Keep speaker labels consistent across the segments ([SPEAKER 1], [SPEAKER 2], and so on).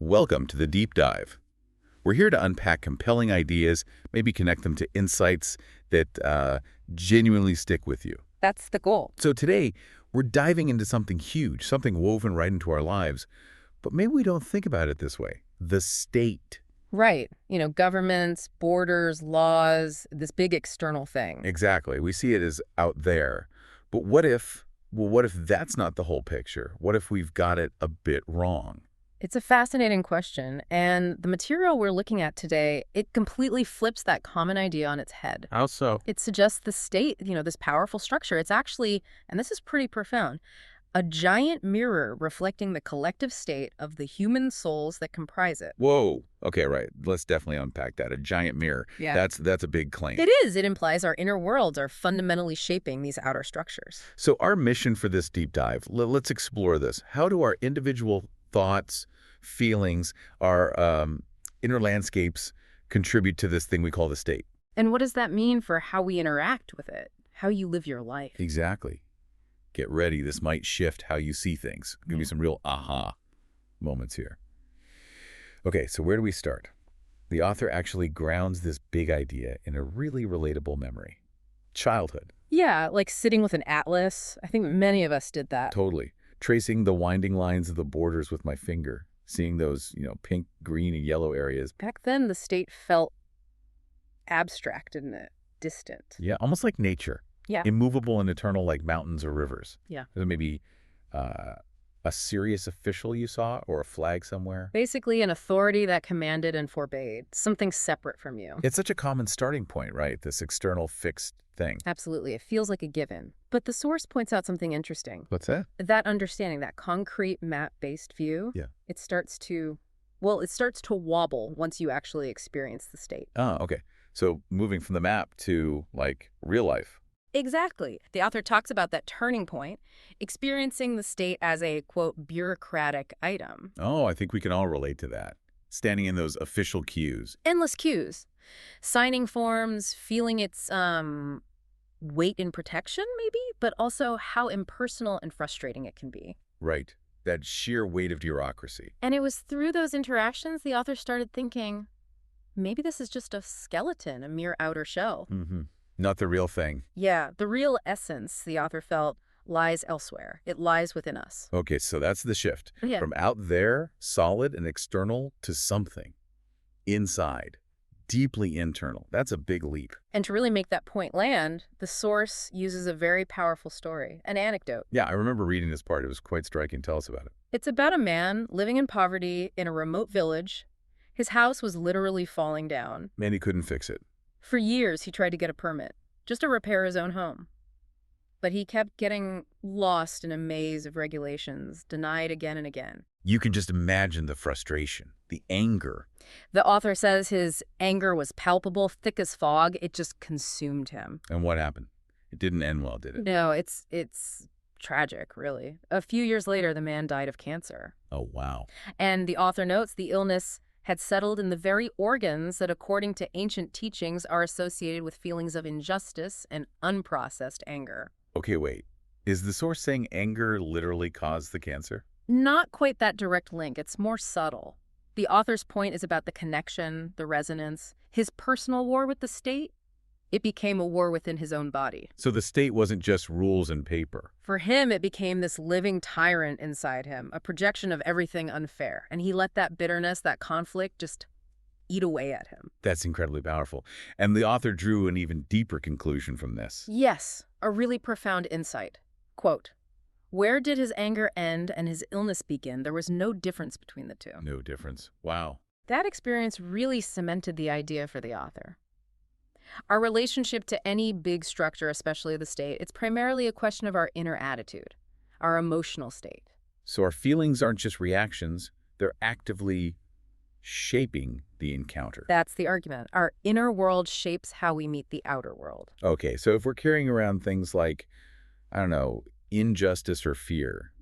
[SPEAKER 1] Welcome to the Deep Dive. We're here to unpack compelling ideas, maybe connect them to insights that genuinely stick with you.
[SPEAKER 2] That's the goal.
[SPEAKER 1] So today, we're diving into something huge, something woven right into our lives, but maybe we don't think about it this way. The state.
[SPEAKER 2] Right. Governments, borders, laws, this big external thing.
[SPEAKER 1] Exactly. We see it as out there. But what if that's not the whole picture? What if we've got it a bit wrong?
[SPEAKER 2] It's a fascinating question, and the material we're looking at today, it completely flips that common idea on its head.
[SPEAKER 1] How so?
[SPEAKER 2] It suggests the state, this powerful structure. It's actually, and this is pretty profound, a giant mirror reflecting the collective state of the human souls that comprise it.
[SPEAKER 1] Whoa. Okay, right. Let's definitely unpack that. A giant mirror.
[SPEAKER 2] Yeah.
[SPEAKER 1] That's a big claim.
[SPEAKER 2] It is. It implies our inner worlds are fundamentally shaping these outer structures.
[SPEAKER 1] So our mission for this deep dive, let's explore this. How do our individual thoughts, feelings, our inner landscapes contribute to this thing we call the state?
[SPEAKER 2] And what does that mean for how we interact with it, how you live your life?
[SPEAKER 1] Exactly. Get ready. This might shift how you see things. Give me some real aha moments here. Okay, so where do we start? The author actually grounds this big idea in a really relatable memory. Childhood.
[SPEAKER 2] Yeah, like sitting with an atlas. I think many of us did that.
[SPEAKER 1] Totally. Tracing the winding lines of the borders with my finger, seeing those, pink, green, and yellow areas.
[SPEAKER 2] Back then, the state felt abstract, didn't it? Distant.
[SPEAKER 1] Yeah, almost like nature.
[SPEAKER 2] Yeah.
[SPEAKER 1] Immovable and eternal like mountains or rivers.
[SPEAKER 2] Yeah.
[SPEAKER 1] There's maybe a serious official you saw or a flag somewhere.
[SPEAKER 2] Basically, an authority that commanded and forbade, something separate from you.
[SPEAKER 1] It's such a common starting point, right? This external fixed thing.
[SPEAKER 2] Absolutely. It feels like a given. But the source points out something interesting.
[SPEAKER 1] What's that?
[SPEAKER 2] That understanding, that concrete map-based view,
[SPEAKER 1] Yeah.
[SPEAKER 2] it starts to wobble once you actually experience the state.
[SPEAKER 1] Oh, okay. So moving from the map to, like, real life.
[SPEAKER 2] Exactly. The author talks about that turning point, experiencing the state as a, quote, bureaucratic item.
[SPEAKER 1] Oh, I think we can all relate to that. Standing in those official queues.
[SPEAKER 2] Endless queues. Signing forms, feeling its weight in protection, maybe, but also how impersonal and frustrating it can be.
[SPEAKER 1] Right. That sheer weight of bureaucracy.
[SPEAKER 2] And it was through those interactions the author started thinking, maybe this is just a skeleton, a mere outer shell.
[SPEAKER 1] Mm-hmm. Not the real thing.
[SPEAKER 2] Yeah, the real essence, the author felt, lies elsewhere. It lies within us.
[SPEAKER 1] Okay, so that's the shift.
[SPEAKER 2] Yeah.
[SPEAKER 1] From out there, solid and external, to something inside, deeply internal. That's a big leap.
[SPEAKER 2] And to really make that point land, the source uses a very powerful story, an anecdote.
[SPEAKER 1] Yeah, I remember reading this part. It was quite striking. Tell us about it.
[SPEAKER 2] It's about a man living in poverty in a remote village. His house was literally falling down.
[SPEAKER 1] Man, he couldn't fix it.
[SPEAKER 2] For years, he tried to get a permit, just to repair his own home. But he kept getting lost in a maze of regulations, denied again and again.
[SPEAKER 1] You can just imagine the frustration, the anger.
[SPEAKER 2] The author says his anger was palpable, thick as fog. It just consumed him.
[SPEAKER 1] And what happened? It didn't end well, did it?
[SPEAKER 2] No, it's tragic, really. A few years later, the man died of cancer.
[SPEAKER 1] Oh, wow.
[SPEAKER 2] And the author notes the illness had settled in the very organs that, according to ancient teachings, are associated with feelings of injustice and unprocessed anger.
[SPEAKER 1] Okay, wait. Is the source saying anger literally caused the cancer?
[SPEAKER 2] Not quite that direct link. It's more subtle. The author's point is about the connection, the resonance. His personal war with the state, it became a war within his own body.
[SPEAKER 1] So the state wasn't just rules and paper.
[SPEAKER 2] For him, it became this living tyrant inside him, a projection of everything unfair. And he let that bitterness, that conflict, just eat away at him.
[SPEAKER 1] That's incredibly powerful. And the author drew an even deeper conclusion from this.
[SPEAKER 2] Yes, a really profound insight. Quote, "Where did his anger end and his illness begin? There was no difference between the two."
[SPEAKER 1] No difference. Wow.
[SPEAKER 2] That experience really cemented the idea for the author. Our relationship to any big structure, especially the state, it's primarily a question of our inner attitude, our emotional state.
[SPEAKER 1] So our feelings aren't just reactions, they're actively shaping the encounter.
[SPEAKER 2] That's the argument. Our inner world shapes how we meet the outer world.
[SPEAKER 1] Okay, so if we're carrying around things like, I don't know, injustice or fear,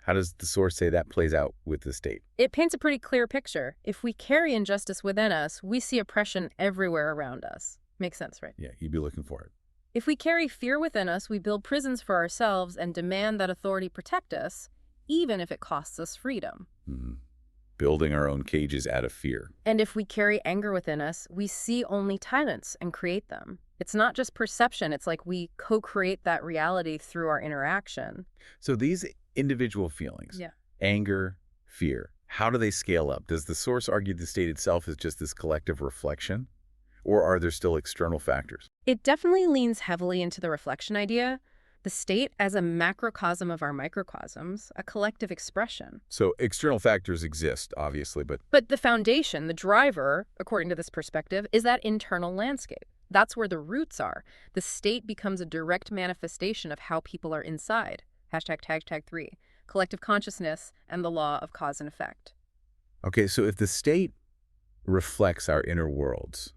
[SPEAKER 1] how does the source say that plays out with the state?
[SPEAKER 2] It paints a pretty clear picture. If we carry injustice within us, we see oppression everywhere around us. Makes sense, right?
[SPEAKER 1] Yeah, you'd be looking for it.
[SPEAKER 2] If we carry fear within us, we build prisons for ourselves and demand that authority protect us, even if it costs us freedom.
[SPEAKER 1] building our own cages out of fear.
[SPEAKER 2] And if we carry anger within us, we see only tyrants and create them. It's not just perception. It's like we co-create that reality through our interaction.
[SPEAKER 1] So these individual feelings,
[SPEAKER 2] Yeah.
[SPEAKER 1] anger, fear, how do they scale up? Does the source argue the state itself is just this collective reflection? Or are there still external factors?
[SPEAKER 2] It definitely leans heavily into the reflection idea. The state as a macrocosm of our microcosms, a collective expression.
[SPEAKER 1] So external factors exist, obviously, but
[SPEAKER 2] But the foundation, the driver, according to this perspective, is that internal landscape. That's where the roots are. The state becomes a direct manifestation of how people are inside. #3. Collective consciousness and the law of cause and effect.
[SPEAKER 1] okay, so if the state reflects our inner worlds,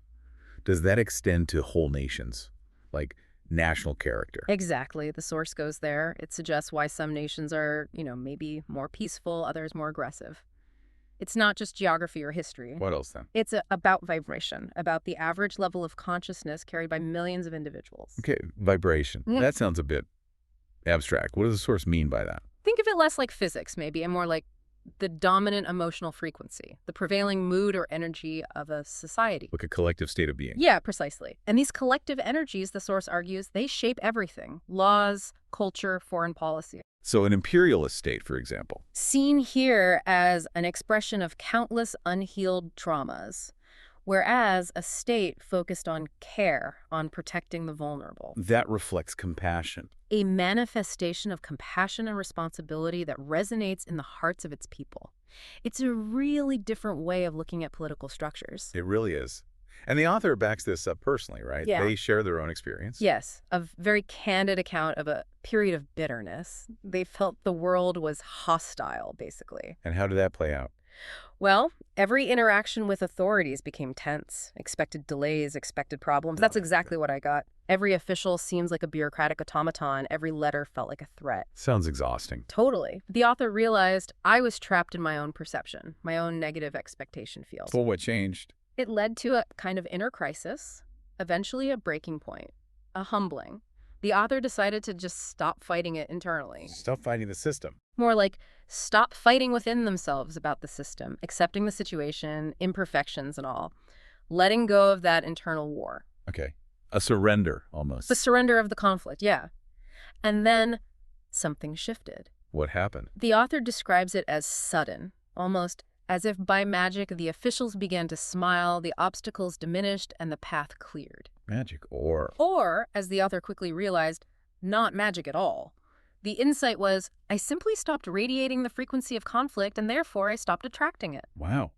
[SPEAKER 1] does that extend to whole nations, like national character?
[SPEAKER 2] Exactly. The source goes there. It suggests why some nations are, maybe more peaceful, others more aggressive. It's not just geography or history.
[SPEAKER 1] What else then?
[SPEAKER 2] It's about vibration, about the average level of consciousness carried by millions of individuals.
[SPEAKER 1] Okay, vibration.
[SPEAKER 2] Mm.
[SPEAKER 1] That sounds a bit abstract. What does the source mean by that?
[SPEAKER 2] Think of it less like physics, maybe, and more like the dominant emotional frequency, the prevailing mood or energy of a society.
[SPEAKER 1] Like a collective state of being.
[SPEAKER 2] Yeah, precisely. And these collective energies, the source argues, they shape everything. Laws, culture, foreign policy.
[SPEAKER 1] So an imperialist state, for example.
[SPEAKER 2] Seen here as an expression of countless unhealed traumas, whereas a state focused on care, on protecting the vulnerable.
[SPEAKER 1] That reflects compassion.
[SPEAKER 2] A manifestation of compassion and responsibility that resonates in the hearts of its people. It's a really different way of looking at political structures.
[SPEAKER 1] It really is. And the author backs this up personally, right?
[SPEAKER 2] Yeah.
[SPEAKER 1] They share their own experience.
[SPEAKER 2] Yes, a very candid account of a period of bitterness. They felt the world was hostile, basically.
[SPEAKER 1] And how did that play out?
[SPEAKER 2] Well, every interaction with authorities became tense. Expected delays, expected problems. That's exactly what I got. Every official seems like a bureaucratic automaton. Every letter felt like a threat.
[SPEAKER 1] Sounds exhausting.
[SPEAKER 2] Totally. The author realized I was trapped in my own perception, my own negative expectation field.
[SPEAKER 1] Well, what changed?
[SPEAKER 2] It led to a kind of inner crisis, eventually a breaking point, a humbling. The author decided to just stop fighting it internally.
[SPEAKER 1] Stop fighting the system.
[SPEAKER 2] More like stop fighting within themselves about the system, accepting the situation, imperfections and all, letting go of that internal war.
[SPEAKER 1] Okay. A surrender, almost.
[SPEAKER 2] The surrender of the conflict, yeah. And then something shifted.
[SPEAKER 1] What happened?
[SPEAKER 2] The author describes it as sudden, almost as if by magic the officials began to smile, the obstacles diminished, and the path cleared.
[SPEAKER 1] Magic or...
[SPEAKER 2] Or, as the author quickly realized, not magic at all. The insight was, I simply stopped radiating the frequency of conflict, and therefore I stopped attracting it.
[SPEAKER 1] Wow.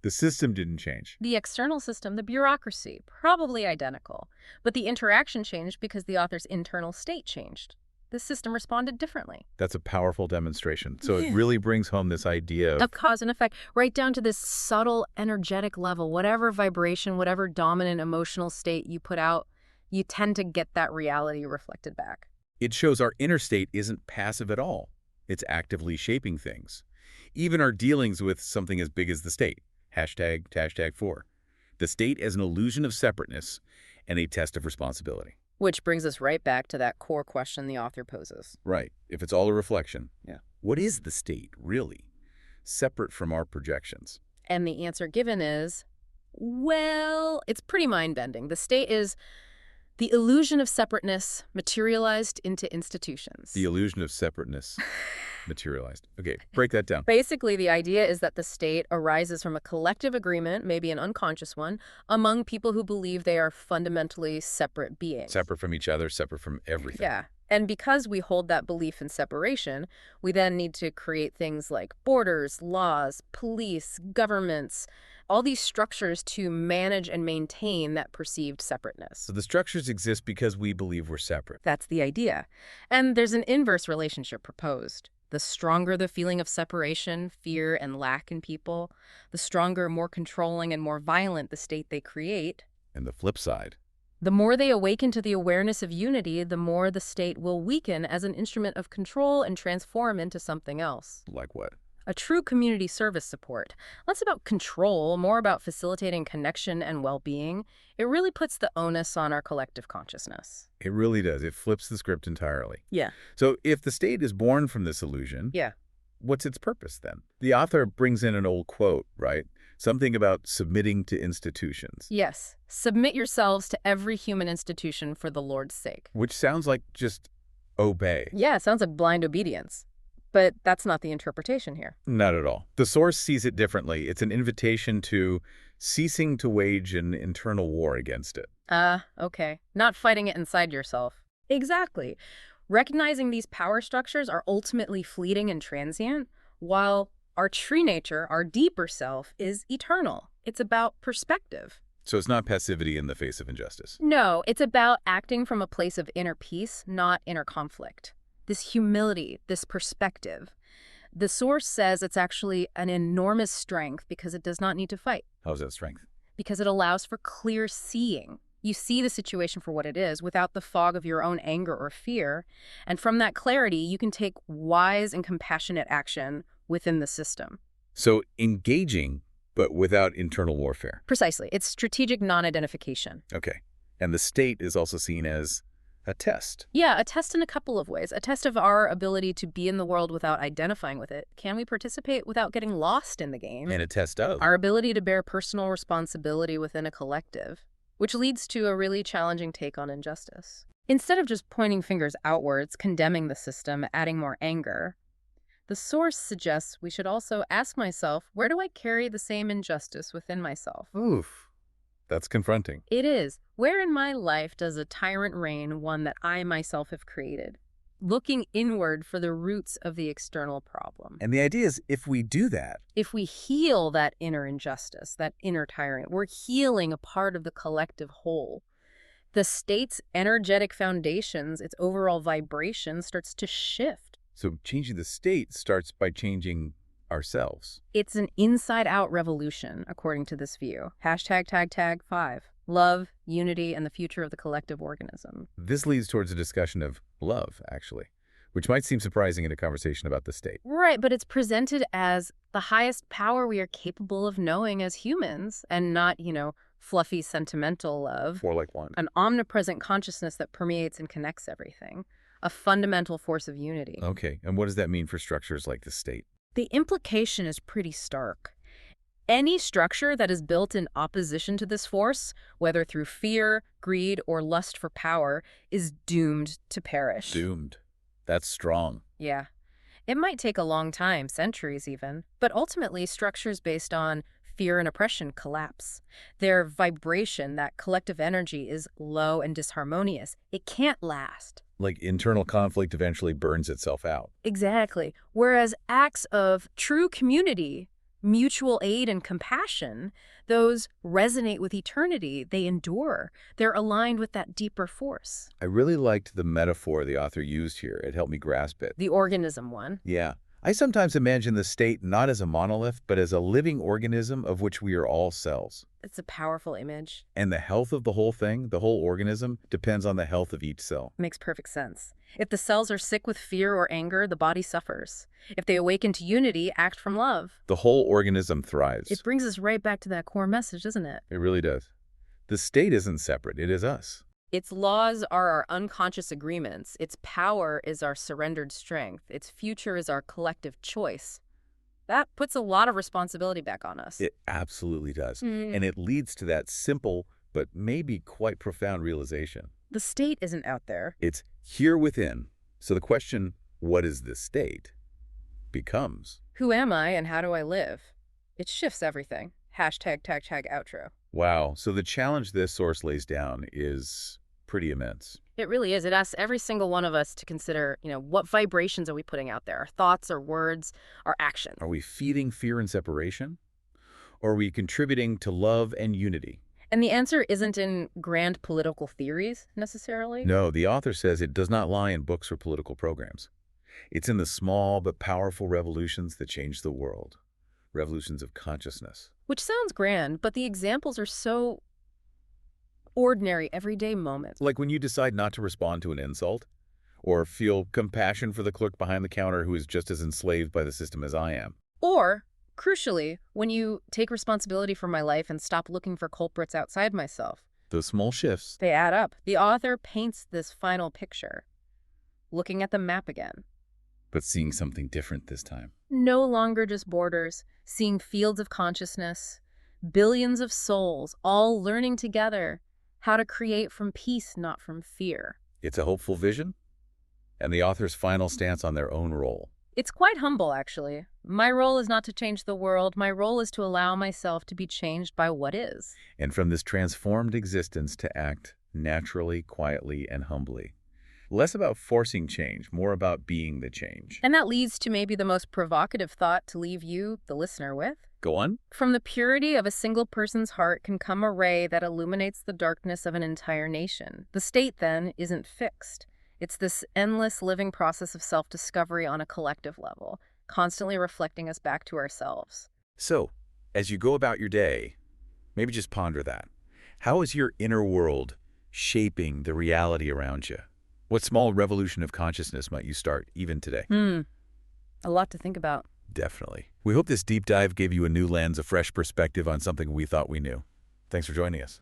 [SPEAKER 1] The system didn't change.
[SPEAKER 2] The external system, the bureaucracy, probably identical. But the interaction changed because the author's internal state changed. The system responded differently.
[SPEAKER 1] That's a powerful demonstration. So
[SPEAKER 2] Yeah.
[SPEAKER 1] it really brings home this idea
[SPEAKER 2] Of cause and effect, right down to this subtle, energetic level. Whatever vibration, whatever dominant emotional state you put out, you tend to get that reality reflected back.
[SPEAKER 1] it shows our inner state isn't passive at all. It's actively shaping things. Even our dealings with something as big as the state. #4. The state as an illusion of separateness and a test of responsibility.
[SPEAKER 2] Which brings us right back to that core question the author poses.
[SPEAKER 1] Right. If it's all a reflection, what is the state, really? Separate from our projections.
[SPEAKER 2] And the answer given is, well, it's pretty mind-bending. The state is the illusion of separateness materialized into institutions.
[SPEAKER 1] The illusion of separateness materialized. Okay, break that down.
[SPEAKER 2] Basically, the idea is that the state arises from a collective agreement, maybe an unconscious one, among people who believe they are fundamentally separate beings.
[SPEAKER 1] Separate from each other, separate from everything.
[SPEAKER 2] Yeah. And because we hold that belief in separation, we then need to create things like borders, laws, police, governments, all these structures to manage and maintain that perceived separateness.
[SPEAKER 1] So the structures exist because we believe we're separate.
[SPEAKER 2] That's the idea. And there's an inverse relationship proposed. The stronger the feeling of separation, fear, and lack in people, the stronger, more controlling, and more violent the state they create.
[SPEAKER 1] And the flip side.
[SPEAKER 2] The more they awaken to the awareness of unity, the more the state will weaken as an instrument of control and transform into something else.
[SPEAKER 1] Like what?
[SPEAKER 2] A true community service support. Less about control, more about facilitating connection and well-being. It really puts the onus on our collective consciousness.
[SPEAKER 1] It really does. It flips the script entirely.
[SPEAKER 2] Yeah.
[SPEAKER 1] So if the state is born from this illusion,
[SPEAKER 2] Yeah.
[SPEAKER 1] what's its purpose then? The author brings in an old quote, right? Something about submitting to institutions,
[SPEAKER 2] Yes, submit yourselves to every human institution for the Lord's sake.
[SPEAKER 1] which sounds like just obey.
[SPEAKER 2] Yeah, sounds like blind obedience. But that's not the interpretation here.
[SPEAKER 1] Not at all. The source sees it differently. It's an invitation to ceasing to wage an internal war against it.
[SPEAKER 2] Okay. Not fighting it inside yourself. Exactly. Recognizing these power structures are ultimately fleeting and transient, while our true nature, our deeper self, is eternal. It's about perspective.
[SPEAKER 1] So it's not passivity in the face of injustice.
[SPEAKER 2] No, it's about acting from a place of inner peace, not inner conflict. This humility, this perspective. The source says it's actually an enormous strength because it does not need to fight,
[SPEAKER 1] How's that strength?
[SPEAKER 2] because it allows for clear seeing. You see the situation for what it is without the fog of your own anger or fear, and from that clarity, you can take wise and compassionate action within the system.
[SPEAKER 1] So engaging, but without internal warfare.
[SPEAKER 2] Precisely. It's strategic non-identification.
[SPEAKER 1] Okay. And the state is also seen as a test.
[SPEAKER 2] Yeah, a test in a couple of ways. A test of our ability to be in the world without identifying with it. Can we participate without getting lost in the game?
[SPEAKER 1] And a test of.
[SPEAKER 2] Our ability to bear personal responsibility within a collective, which leads to a really challenging take on injustice. Instead of just pointing fingers outwards, condemning the system, adding more anger, the source suggests we should also ask myself, where do I carry the same injustice within myself?
[SPEAKER 1] Oof. That's confronting.
[SPEAKER 2] It is. Where in my life does a tyrant reign, one that I myself have created? Looking inward for the roots of the external problem.
[SPEAKER 1] And the idea is if we do that,
[SPEAKER 2] If we heal that inner injustice, that inner tyrant, we're healing a part of the collective whole. The state's energetic foundations, its overall vibration starts to shift.
[SPEAKER 1] so changing the state starts by changing ourselves.
[SPEAKER 2] It's an inside-out revolution, according to this view. #tag 5. Love, unity, and the future of the collective organism.
[SPEAKER 1] This leads towards a discussion of love, actually, which might seem surprising in a conversation about the state.
[SPEAKER 2] Right, but it's presented as the highest power we are capable of knowing as humans, and not, fluffy, sentimental love.
[SPEAKER 1] More like one.
[SPEAKER 2] An omnipresent consciousness that permeates and connects everything. A fundamental force of unity.
[SPEAKER 1] Okay, and what does that mean for structures like the state?
[SPEAKER 2] The implication is pretty stark. Any structure that is built in opposition to this force, whether through fear, greed, or lust for power, is doomed to perish.
[SPEAKER 1] Doomed. That's strong.
[SPEAKER 2] Yeah. It might take a long time, centuries even, but ultimately structures based on fear and oppression collapse. Their vibration, that collective energy, is low and disharmonious. It can't last.
[SPEAKER 1] Like internal conflict eventually burns itself out.
[SPEAKER 2] Exactly. Whereas acts of true community, mutual aid and compassion, those resonate with eternity. They endure. They're aligned with that deeper force.
[SPEAKER 1] I really liked the metaphor the author used here. It helped me grasp it.
[SPEAKER 2] The organism one.
[SPEAKER 1] Yeah. I sometimes imagine the state not as a monolith, but as a living organism of which we are all cells.
[SPEAKER 2] It's a powerful image.
[SPEAKER 1] And the health of the whole thing, the whole organism, depends on the health of each cell.
[SPEAKER 2] Makes perfect sense. If the cells are sick with fear or anger, the body suffers. If they awaken to unity, act from love.
[SPEAKER 1] The whole organism thrives.
[SPEAKER 2] It brings us right back to that core message, doesn't it?
[SPEAKER 1] It really does. The state isn't separate. It is us.
[SPEAKER 2] Its laws are our unconscious agreements. Its power is our surrendered strength. Its future is our collective choice. That puts a lot of responsibility back on us.
[SPEAKER 1] It absolutely does. And it leads to that simple but maybe quite profound realization.
[SPEAKER 2] The state isn't out there.
[SPEAKER 1] It's here within. So the question, what is the state, becomes,
[SPEAKER 2] Who am I and how do I live? It shifts everything. #tag outro.
[SPEAKER 1] wow. So the challenge this source lays down is pretty immense.
[SPEAKER 2] It really is. It asks every single one of us to consider, what vibrations are we putting out there? Our thoughts, our words, our actions.
[SPEAKER 1] Are we feeding fear and separation? Or are we contributing to love and unity?
[SPEAKER 2] And the answer isn't in grand political theories, necessarily.
[SPEAKER 1] No, the author says it does not lie in books or political programs. It's in the small but powerful revolutions that change the world. Revolutions of consciousness.
[SPEAKER 2] Which sounds grand, but the examples are so ordinary, everyday moments.
[SPEAKER 1] Like when you decide not to respond to an insult, or feel compassion for the clerk behind the counter who is just as enslaved by the system as I am.
[SPEAKER 2] Or, crucially, when you take responsibility for my life and stop looking for culprits outside myself.
[SPEAKER 1] Those small shifts.
[SPEAKER 2] They add up. The author paints this final picture, looking at the map again.
[SPEAKER 1] But seeing something different this time.
[SPEAKER 2] No longer just borders, seeing fields of consciousness, billions of souls all learning together how to create from peace, not from fear.
[SPEAKER 1] It's a hopeful vision, and the author's final stance on their own role.
[SPEAKER 2] It's quite humble, actually. My role is not to change the world. My role is to allow myself to be changed by what is.
[SPEAKER 1] And from this transformed existence to act naturally, quietly, and humbly. Less about forcing change, more about being the change.
[SPEAKER 2] And that leads to maybe the most provocative thought to leave you, the listener, with.
[SPEAKER 1] Go on.
[SPEAKER 2] From the purity of a single person's heart can come a ray that illuminates the darkness of an entire nation. The state, then, isn't fixed. It's this endless living process of self-discovery on a collective level, constantly reflecting us back to ourselves.
[SPEAKER 1] So, as you go about your day, maybe just ponder that. How is your inner world shaping the reality around you? What small revolution of consciousness might you start even today?
[SPEAKER 2] A lot to think about.
[SPEAKER 1] Definitely. We hope this deep dive gave you a new lens, a fresh perspective on something we thought we knew. Thanks for joining us.